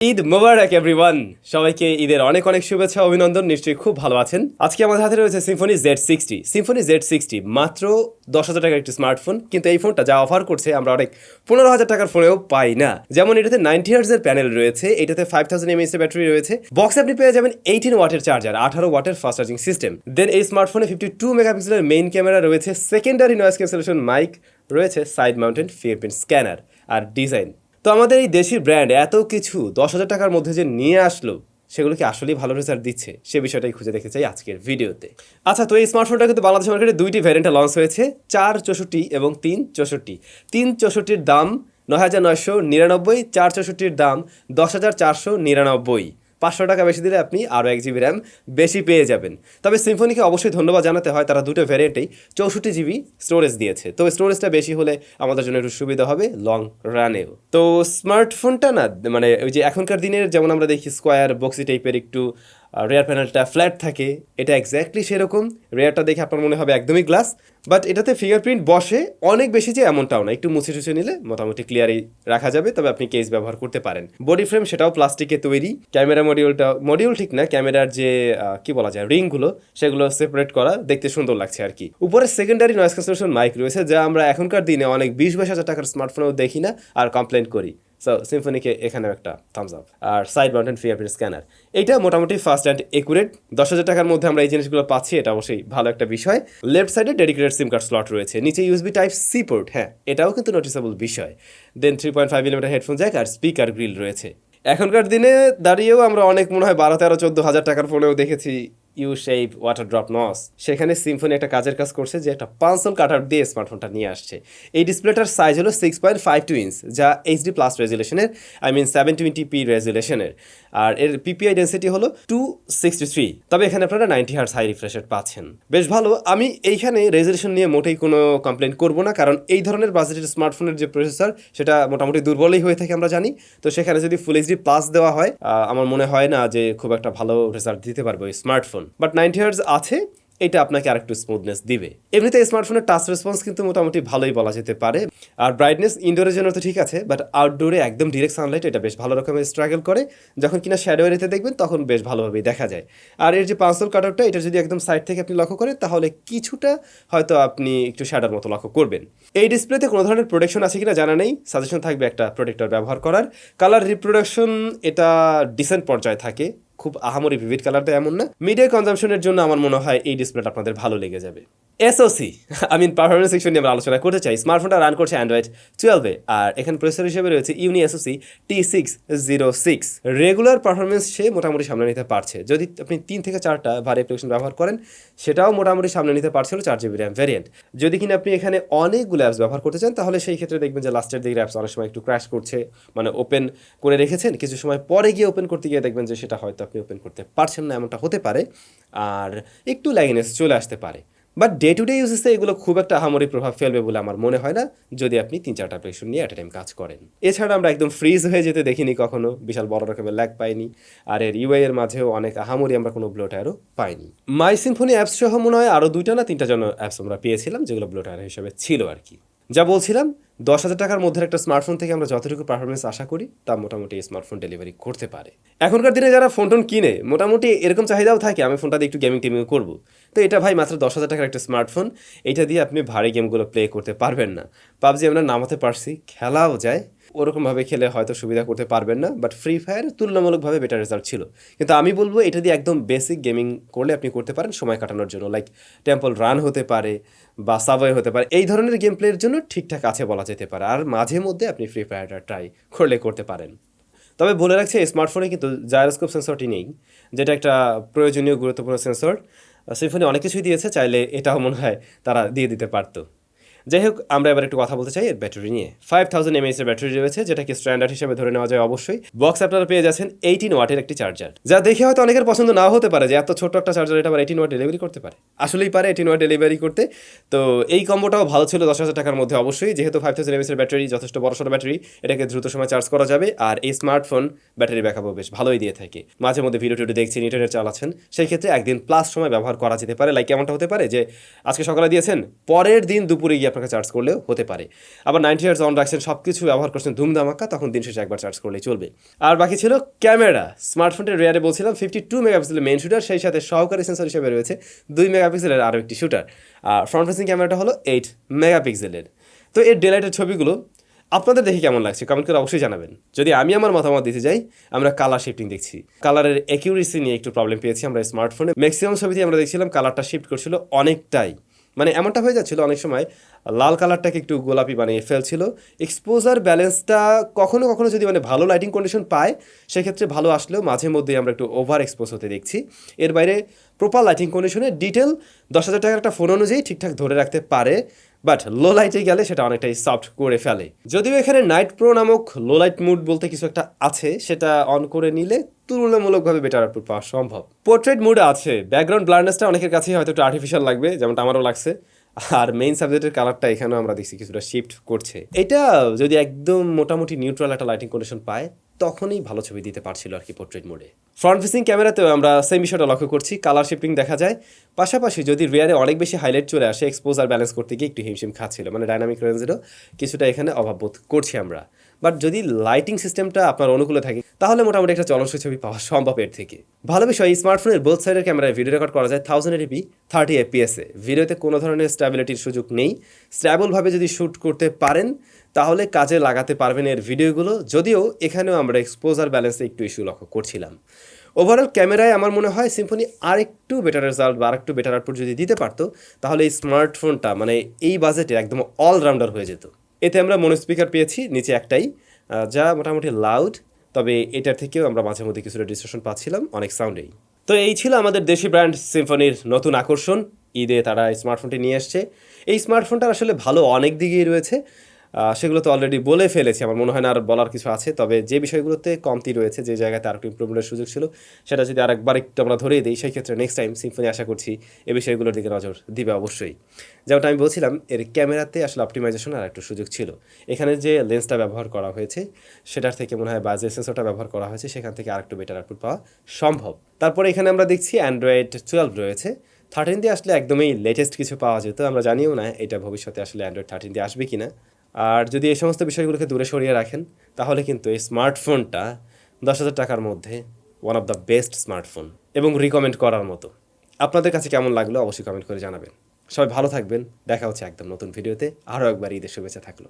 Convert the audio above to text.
ঈদ মোবারক everyone, সবাইকে ঈদের অনেক অনেক শুভেচ্ছা অভিনন্দন। নিশ্চয়ই খুব ভালো আছেন। আজকে আমাদের হাতে রয়েছে সিম্ফনি Z60। সিম্ফনি Z60 মাত্র 10,000 টাকার একটি স্মার্টফোন, কিন্তু এই ফোনটা যা অফার করছে আমরা অনেক 15,000 টাকার ফোনেও পাই না। যেমন এটাতে 90 হার্টজের প্যানেল রয়েছে, এটাতে 5000 mAh এর ব্যাটারি রয়েছে, বক্সে আপনি পেয়ে যাবেন 18 ওয়াটের চার্জার, 18 ওয়াটের ফাস্ট চার্জিং সিস্টেম। দেন এই স্মার্টফোনে 52 মেগাপিক্সেলের মেইন ক্যামেরা রয়েছে, সেকেন্ডারি নয়েজ ক্যান্সেলেশন মাইক রয়েছে, সাইড মাউন্টেড ফিঙ্গারপ্রিন্ট স্ক্যানার আর ডিজাইন। তো আমাদের এই দেশি ব্র্যান্ড এত কিছু 10,000 টাকার মধ্যে যে নিয়ে আসলো, সেগুলো কি আসলেই ভালো রেজাল্ট দিচ্ছে, সে বিষয়টাই খুঁজে দেখতে চাই আজকের ভিডিওতে। আচ্ছা, তো এই স্মার্টফোনটা কিন্তু বাংলাদেশ মার্কেটে দুইটি ভ্যারিয়েন্টে লঞ্চ হয়েছে, 464 এবং 364। 364-র দাম 9,999, 464-র দাম 10,499। 500 টাকা বেশি দিলে আপনি আরও 1 GB র্যাম বেশি পেয়ে যাবেন। তবে সিম্ফনিকে অবশ্যই ধন্যবাদ জানাতে হয়, তারা দুটো ভ্যারিয়েন্টেই 64 GB স্টোরেজ দিয়েছে। তো স্টোরেজটা বেশি হলে আমাদের জন্য একটু সুবিধা হবে লং রানেও। তো স্মার্টফোনটা না, মানে ওই যে এখনকার দিনের যেমন আমরা দেখি স্কোয়ার বক্সি টাইপের একটু রেয়ার প্যানেলটা ফ্ল্যাট থাকে, এটা এক্স্যাক্টলি সেরকম। রেয়ারটা দেখে আপনার মনে হবে একদমই গ্লাস, বাট এটাতে ফিঙ্গারপ্রিন্ট বসে অনেক বেশি, যে এমনটাও না, একটু মুছে টুছে নিলে মোটামুটি ক্লিয়ারই রাখা যাবে। তবে আপনি কেস ব্যবহার করতে পারেন। বডি ফ্রেম সেটাও প্লাস্টিকে তৈরি। ক্যামেরা মডিউল ঠিক না, ক্যামেরার যে কি বলা যায় রিংগুলো, সেগুলো সেপারেট করা, দেখতে সুন্দর লাগছে আর কি। উপরে সেকেন্ডারি নয়েজ ক্যান্সেলেশন মাইক রয়েছে, যা আমরা এখনকার দিনে অনেক 20-22 হাজার টাকার স্মার্টফোনেও দেখি না আর কমপ্লেন করি। সো সিম্ফনিকে এখানেও একটা থামস আপ। আর সাইড মাউন্টেড ফিঙ্গারপ্রিন্ট স্ক্যানার, এইটা মোটামুটি ফাস্ট অ্যান্ড একুরেট। 10,000 টাকার মধ্যে আমরা এই জিনিসগুলো পাচ্ছি, এটা অবশ্যই ভালো একটা বিষয়। লেফট সাইডে ডেডিকেটেড সিম কার্ড স্লট রয়েছে, নিচে USB Type-C পোর্ট, হ্যাঁ এটাও কিন্তু নোটিসেবল বিষয়। দেন 3.5mm হেডফোন জ্যাক আর স্পিকার গ্রিল রয়েছে। এখনকার দিনে দাঁড়িয়েও আমরা অনেক মনে হয় 12, 13, 14 হাজার টাকার ফোনেও দেখেছি ইউ শেপ ওয়াটার ড্রপ নস। সেখানে সিম্ফনি একটা কাজের কাজ করছে, যে একটা পেন্সিল কাটার দিয়ে স্মার্টফোনটা নিয়ে আসছে। এই ডিসপ্লেটার সাইজ হলো 6.52 ইঞ্চ, যা HD+ রেজুলেশনের, 720p রেজুলেশনের। আর এর PPI ডেন্সিটি হলো 263। তবে এখানে আপনারা 90 হার্টজ হাই রিফ্রেশ রেট পাচ্ছেন, বেশ ভালো। আমি এইখানে রেজুলেশন নিয়ে মোটেই কোনো কমপ্লেন করব না, কারণ এই ধরনের বাজেটের স্মার্টফোনের যে প্রসেসর, সেটা মোটামুটি দুর্বলই হয়ে থাকে আমরা জানি। তো সেখানে যদি ফুল HD+ দেওয়া হয়, আমার মনে হয় না যে খুব একটা ভালো রেজাল্ট দিতে পারবে ওই স্মার্টফোন। বাট 90 হার্টজ আছে, এটা আপনাকে আরেকটু স্মুথনেস দিবে। এমনিতে স্মার্টফোনের টাচ রেসপন্স কিন্তু মোটামুটি ভালোই বলা যেতে পারে। আর ব্রাইটনেস ইনডোরের জন্য তো ঠিক আছে, বাট আউটডোরে একদম ডিরেক্ট সানলাইট এটা বেশ ভালো রকমের স্ট্রাগল করে। যখন কিনা শ্যাডো এরিয়াতে দেখবেন তখন বেশ ভালোভাবেই দেখা যায়। আর এর যে পেন্সিল কাটারটা, এটা যদি একদম সাইড থেকে আপনি লক্ষ্য করেন, তাহলে কিছুটা হয়তো আপনি একটু শ্যাডোর মতো লক্ষ্য করবেন। এই ডিসপ্লেতে কোনো ধরনের প্রোটেকশন আছে কিনা জানা নেই, সাজেশন থাকবে একটা প্রোটেক্টর ব্যবহার করার। কালার রিপ্রোডাকশন এটা ডিসেন্ট পর্যায়ে থাকে, খুব আহামরি ভিভিড কালারটা এমন না। মিডিয়া কনজাম্পশনের জন্য আমার মনে হয় এই ডিসপ্লেটা আপনাদের ভালো লেগে যাবে। SoC পারফরমেন্স সেকশন নিয়ে আমরা আলোচনা করতে চাই। স্মার্টফোনটা রান করছে Android 12-এ, আর এখানে প্রসেসর হিসেবে রয়েছে ইউনি SoC T606। রেগুলার পারফরমেন্স সে মোটামুটি সামনে নিতে পারছে। যদি আপনি 3 থেকে 4টা ভারী অ্যাপ্লিকেশন ব্যবহার করেন, সেটাও মোটামুটি সামনে নিতে পারছিল 4GB র্যাম ভ্যারিয়েন্ট। যদি কিনা আপনি এখানে অনেকগুলো অ্যাপস ব্যবহার করতে চান, তাহলে সেই ক্ষেত্রে দেখবেন যে লাস্টের দিকের অ্যাপস অনেক সময় একটু ক্র্যাশ করছে, মানে ওপেন করে রেখেছেন, কিছু সময় পরে গিয়ে ওপেন করতে গিয়ে দেখবেন যে সেটা হয়তো আপনি ওপেন করতে পারছেন না, এমনটা হতে পারে। আর একটু ল্যাগিনেস চলে আসতে পারে। বাট ডে টু ডে ইউজেসে এগুলো খুব একটা আহামরি প্রভাব ফেলবে বলে আমার মনে হয় না, যদি আপনি 3-4টা অ্যাপ্লিকেশন নিয়ে অ্যাট এ টাইম কাজ করেন। এছাড়া আমরা একদম ফ্রিজ হয়ে যেতে দেখিনি কখনো, বিশাল বড় রকমের ল্যাগ পাইনি। আর এর UI এর মাঝেও অনেক আহামরি আমরা কোনো ব্লোটারও পাইনি। মাই সিম্ফনি অ্যাপস সহ মনে হয় আরও 2টা না 3টা জন অ্যাপস আমরা পেয়েছিলাম, যেগুলো ব্লোটার হিসেবে ছিল আর কি। যা বলছিলাম, 10,000 টাকার মধ্যে একটা স্মার্টফোন থেকে আমরা যতটুকু পারফরমেন্স আশা করি, তা মোটামুটি এই স্মার্টফোন ডেলিভারি করতে পারে। এখনকার দিনে যারা ফোন টোন কিনে, মোটামুটি এরকম চাহিদাও থাকে, আমি ফোনটা দিয়ে একটু গেমিং টেমিং করবো। তো এটা ভাই মাত্র 10,000 টাকার একটা স্মার্টফোন, এটা দিয়ে আপনি ভারী গেমগুলো প্লে করতে পারবেন না। পাবজি আমরা নামাতে পারছি, খেলাও যায়, ওরকমভাবে খেলে হয়তো সুবিধা করতে পারবেন না, বাট ফ্রি ফায়ার তুলনামূলকভাবে বেটার রেজাল্ট ছিল। কিন্তু আমি বলবো এটা দিয়ে একদম বেসিক গেমিং করলে আপনি করতে পারেন সময় কাটানোর জন্য, লাইক টেম্পল রান হতে পারে বা সাবওয়ে হতে পারে, এই ধরনের গেম প্লের জন্য ঠিকঠাক আছে বলা যেতে পারে। আর মাঝে মধ্যে আপনি ফ্রি ফায়ারটা ট্রাই করলে করতে পারেন। তবে বলে রাখছি, এই স্মার্টফোনে কিন্তু জাইরোস্কোপ সেন্সরটি নেই, যেটা একটা প্রয়োজনীয় গুরুত্বপূর্ণ সেন্সর। সিম্ফনি অনেক কিছুই দিয়েছে, চাইলে এটাও মনে হয় তারা দিয়ে দিতে পারতো। যাই হোক, আমরা এবার একটু কথা বলতে চাই এর ব্যাটারি নিয়ে। 5000 mAh এর ব্যাটারি রয়েছে, যেটাকে স্ট্যান্ডার্ড হিসেবে ধরে নেওয়া যায় অবশ্যই। বক্স আপনারা পেয়ে যাচ্ছেন 18 ওয়াটের একটি চার্জার, যা দেখে হয়তো অনেকের পছন্দ নাও হতে পারে, যে এত ছোট একটা চার্জার এটা আবার 18 ওয়াট ডেলিভারি করতে পারে। আসলেই পারে 18 ওয়াট ডেলিভারি করতে। তো এই কম্বোটাও ভালো ছিল 10,000 টাকার মধ্যে অবশ্যই, যেহেতু 5000 mAh এর ব্যাটারি যথেষ্ট বড়সড় ব্যাটারি, এটাকে দ্রুত সময় চার্জ করা যাবে। আর এই স্মার্টফোন ব্যাটারি ব্যাকআপও বেশ ভালোই দিয়ে থাকে। মাঝে মধ্যে ভিডিও টিডিও দেখছেন, ইন্টারনেট চালাচ্ছেন, সেই ক্ষেত্রে একদিন প্লাস সময় ব্যবহার করা যেতে পারে। লাইক এমনটা হতে পারে যে আজকে সকালে দিয়েছেন, পরের দিন দুপুরে গিয়ে আপনার আপনাকে চার্জ করলেও হতে পারে। আবার 90 Hz অন রাখছেন, সব কিছু ব্যবহার করছেন ধুমধামাক্কা, তখন দিন শেষে একবার চার্জ করলেই চলবে। আর বাকি ছিল ক্যামেরা। স্মার্টফোনটির রিয়ারে বলছিলাম 52 মেগাপিক্সেলের মেইন শুটার, সেই সাথে সহকারী সেন্সর হিসেবে রয়েছে 2 মেগাপিক্সেলের আরও একটি শুটার। আর ফ্রন্ট ফেসিং ক্যামেরাটা হলো 8 মেগাপিক্সেলের। তো এর ডেলাইটের ছবিগুলো আপনাদের দেখে কেমন লাগছে কমেন্ট করে অবশ্যই জানাবেন। যদি আমি আমার মতামত দিতে যাই, আমরা কালার শিফটিং দেখছি, কালারের অ্যাকিউরেসি নিয়ে একটু প্রবলেম পেয়েছি আমরা স্মার্টফোনে। ম্যাক্সিমাম ছবিতে আমরা দেখছিলাম কালারটা শিফট করছিল অনেকটাই, মানে এমনটা হয়ে যাচ্ছিল অনেক সময় লাল কালারটাকে একটু গোলাপি বানিয়ে ফেলছিল। এক্সপোজার ব্যালেন্সটা কখনো কখনো যদি মানে ভালো লাইটিং কন্ডিশন পায় সেক্ষেত্রে ভালো আসলেও মাঝে মধ্যেই আমরা একটু ওভার এক্সপোজ হতে দেখছি। এর বাইরে প্রপার লাইটিং কন্ডিশনে ডিটেল 10,000 টাকার একটা ফোন অনুযায়ী ঠিকঠাক ধরে রাখতে পারে, বাট লো লাইটে গেলে সেটা অনেকটাই সফট করে ফেলে। যদিও এখানে নাইট প্রো নামক লো লাইট মুড বলতে কিছু একটা আছে, সেটা অন করে নিলে তুলনামূলকভাবে বেটার আউটপুট পাওয়া সম্ভব। পোর্ট্রেট মুড আছে, ব্যাকগ্রাউন্ড ব্লারনেসটা অনেকের কাছেই হয়তো একটু আর্টিফিশিয়াল লাগবে, যেমনটা আমারও লাগছে। আর মেইন সাবজেক্টের কালারটা এখানেও আমরা দেখছি কিছুটা শিফট করছে। এটা যদি একদম মোটামুটি নিউট্রাল একটা লাইটিং কন্ডিশন পায় তখনই ভালো ছবি দিতে পারছিল আর কি পোর্ট্রেট মোডে। ফ্রন্ট ফেসিং ক্যামেরাতেও আমরা সেম বিষয়টা লক্ষ্য করছি, কালার শিফটিং দেখা যায়। পাশাপাশি যদি রিয়ারে অনেক বেশি হাইলাইট চলে আসে, এক্সপোজার ব্যালেন্স করতে গিয়ে একটু হিমশিম খাচ্ছিল, মানে ডাইনামিক রেঞ্জেরও কিছুটা এখানে অভাববোধ করছি আমরা। বাট যদি লাইটিং সিস্টেমটা আপনার অনুকূলে থাকে তাহলে মোটামুটি একটা চলনসই ছবি পাওয়া সম্ভব এর থেকে। ভালো বিষয়, এই স্মার্টফোনের বোথ সাইডের ক্যামেরায় ভিডিও রেকর্ড করা যায় 1080p 30 fps-এ। ভিডিওতে কোনো ধরনের স্ট্যাবিলিটির সুযোগ নেই। স্ট্যাবলভাবে যদি শ্যুট করতে পারেন তাহলে কাজে লাগাতে পারবেন এর ভিডিওগুলো। যদিও এখানেও আমরা এক্সপোজার ব্যালেন্সে একটু ইস্যু লক্ষ্য করছিলাম। ওভারঅল ক্যামেরায় আমার মনে হয় সিম্ফনি আর একটু বেটার রেজাল্ট বা আর একটু বেটার আউটপুট যদি দিতে পারতো তাহলে এই স্মার্টফোনটা মানে এই বাজেটে একদম অলরাউন্ডার হয়ে যেত। এতে আমরা মনো স্পিকার পেয়েছি নিচে একটাই, যা মোটামুটি লাউড, তবে এটার থেকেও আমরা মাঝে মধ্যে কিছুটা ডিস্টরশন পাচ্ছিলাম অনেক সাউন্ডেই। তো এই ছিল আমাদের দেশি ব্র্যান্ড সিম্ফনির নতুন আকর্ষণ। ঈদে তারা এই স্মার্টফোনটি নিয়ে এসছে। এই স্মার্টফোনটার আসলে ভালো অনেক দিকেই রয়েছে, সেগুলো তো অলরেডি বলে ফেলেছি, আমার মনে হয় না আর বলার কিছু আছে। তবে যে বিষয়গুলোতে কমতি রয়েছে, যে জায়গাতে আর একটু ইমপ্রুভমেন্টের সুযোগ ছিল, সেটা যদি আরেকবার একটু আমরা ধরেই দিই সেই ক্ষেত্রে নেক্সট টাইম সিম্ফনি আশা করছি এই বিষয়গুলোর দিকে নজর দিবে অবশ্যই। যেমনটা আমি বলছিলাম, এর ক্যামেরাতে আসলে অপটিমাইজেশন আর একটু সুযোগ ছিল। এখানে যে লেন্সটা ব্যবহার করা হয়েছে সেটার থেকে মনে হয় বা যে সেন্সরটা ব্যবহার করা হয়েছে সেখান থেকে আর একটু বেটার আউটপুট পাওয়া সম্ভব। তারপরে এখানে আমরা দেখছি অ্যান্ড্রয়েড 12 রয়েছে। 13 দিয়ে আসলে একদমই লেটেস্ট কিছু পাওয়া যেত, আমরা জানিও না এটা ভবিষ্যতে আসলে অ্যান্ড্রয়েড 13 দিয়ে আসবে কি না। আর যদি এই সমস্ত বিষয়গুলোকে দূরে সরিয়ে রাখেন তাহলে কিন্তু এই স্মার্টফোনটা 10,000 টাকার মধ্যে one of the best smartphone এবং রিকমেন্ড করার মতো। আপনাদের কাছে কেমন লাগলো অবশ্যই কমেন্ট করে জানাবেন। সবাই ভালো থাকবেন, দেখা হচ্ছে একদম নতুন ভিডিওতে। আরও একবার ঈদের শুভেচ্ছা থাকলো।